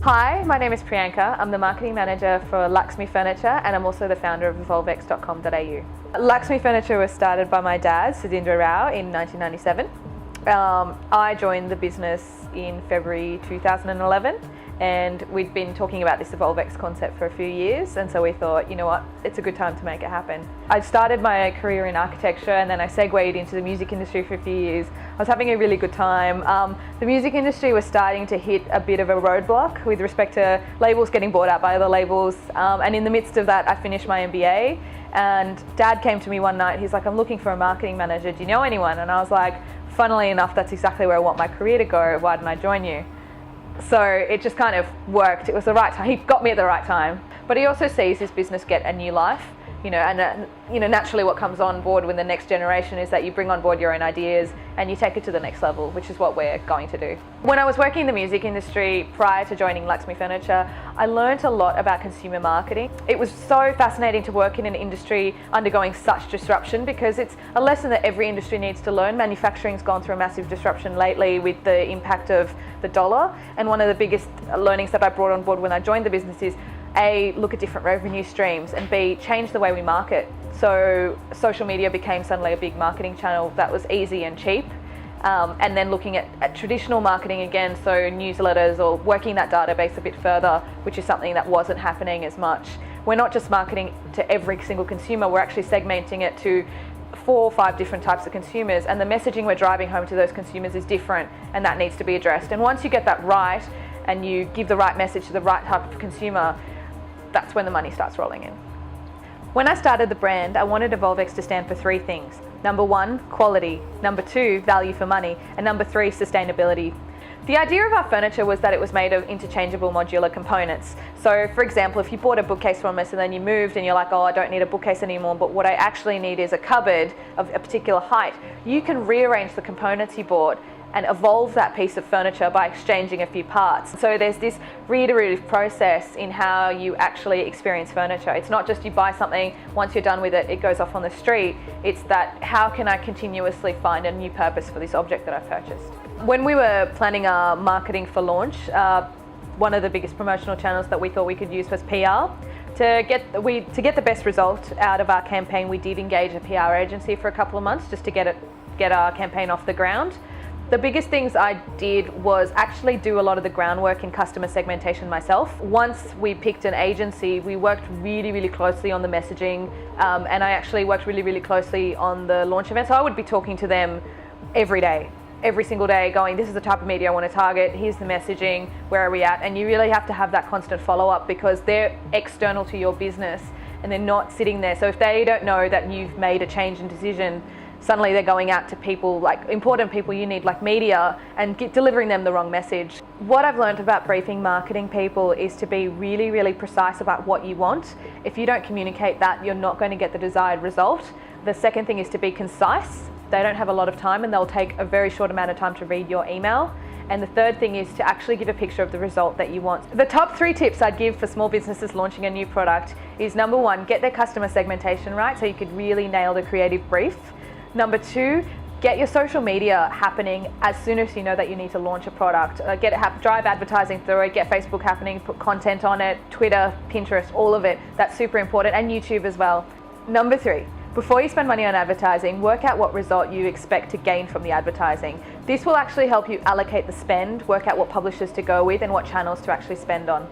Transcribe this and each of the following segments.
Hi, my name is Priyanka. I'm the marketing manager for Lakshmi Furniture and I'm also the founder of Evolvex.com.au. Lakshmi Furniture was started by my dad, Sudhindra Rao, in 1997. I joined the business in February 2011 and we'd been talking about this Evolvex concept for a few years, and so we thought, you know what, it's a good time to make it happen. I started my career in architecture and then I segued into the music industry for a few years. I was having a really good time. The music industry was starting to hit a bit of a roadblock with respect to labels getting bought out by other labels, and in the midst of that I finished my MBA. And Dad came to me one night, he's like, I'm looking for a marketing manager, do you know anyone? And I was like, funnily enough, that's exactly where I want my career to go, why didn't I join you? So it just kind of worked, it was the right time, he got me at the right time. But he also sees his business get a new life, naturally what comes on board with the next generation is that you bring on board your own ideas and you take it to the next level, which is what we're going to do. When I was working in the music industry prior to joining Lakshmi Furniture, I learned a lot about consumer marketing. It was so fascinating to work in an industry undergoing such disruption because it's a lesson that every industry needs to learn. Manufacturing's gone through a massive disruption lately with the impact of the dollar, and one of the biggest learnings that I brought on board when I joined the business is A, look at different revenue streams, and B, change the way we market. So social media became suddenly a big marketing channel that was easy and cheap. And then looking at traditional marketing again, so newsletters or working that database a bit further, which is something that wasn't happening as much. We're not just marketing to every single consumer, we're actually segmenting it to 4 or 5 different types of consumers, and the messaging we're driving home to those consumers is different, and that needs to be addressed. And once you get that right and you give the right message to the right type of consumer, that's when the money starts rolling in. When I started the brand, I wanted Evolvex to stand for 3 things. Number 1, quality. Number 2, value for money. And number 3, sustainability. The idea of our furniture was that it was made of interchangeable modular components. So for example, if you bought a bookcase from us and then you moved and you're like, oh, I don't need a bookcase anymore, but what I actually need is a cupboard of a particular height, you can rearrange the components you bought and evolve that piece of furniture by exchanging a few parts. So there's this reiterative process in how you actually experience furniture. It's not just you buy something, once you're done with it, it goes off on the street. It's that, how can I continuously find a new purpose for this object that I've purchased? When we were planning our marketing for launch, one of the biggest promotional channels that we thought we could use was PR. To get the best result out of our campaign, we did engage a PR agency for a couple of months just to get our campaign off the ground. The biggest things I did was actually do a lot of the groundwork in customer segmentation myself. Once we picked an agency, we worked really, really closely on the messaging, and I actually worked really, really closely on the launch event. So I would be talking to them every single day, going, this is the type of media I want to target, here's the messaging, where are we at? And you really have to have that constant follow-up because they're external to your business and they're not sitting there. So if they don't know that you've made a change in decision, suddenly they're going out to people, like important people you need, like media, and delivering them the wrong message. What I've learned about briefing marketing people is to be really, really precise about what you want. If you don't communicate that, you're not going to get the desired result. The second thing is to be concise. They don't have a lot of time and they'll take a very short amount of time to read your email. And the third thing is to actually give a picture of the result that you want. The top 3 tips I'd give for small businesses launching a new product is number 1, get their customer segmentation right so you could really nail the creative brief. Number 2, get your social media happening as soon as you know that you need to launch a product. Drive advertising through it, get Facebook happening, put content on it, Twitter, Pinterest, all of it. That's super important, and YouTube as well. Number 3, before you spend money on advertising, work out what result you expect to gain from the advertising. This will actually help you allocate the spend, work out what publishers to go with and what channels to actually spend on.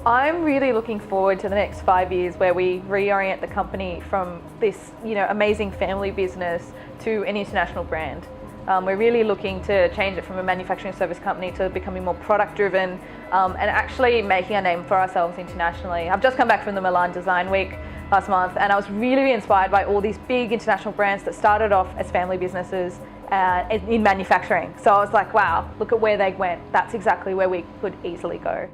I'm really looking forward to the next 5 years where we reorient the company from this amazing family business to an international brand. We're really looking to change it from a manufacturing service company to becoming more product driven and actually making a name for ourselves internationally. I've just come back from the Milan Design Week last month and I was really inspired by all these big international brands that started off as family businesses in manufacturing. So I was like, wow, look at where they went. That's exactly where we could easily go.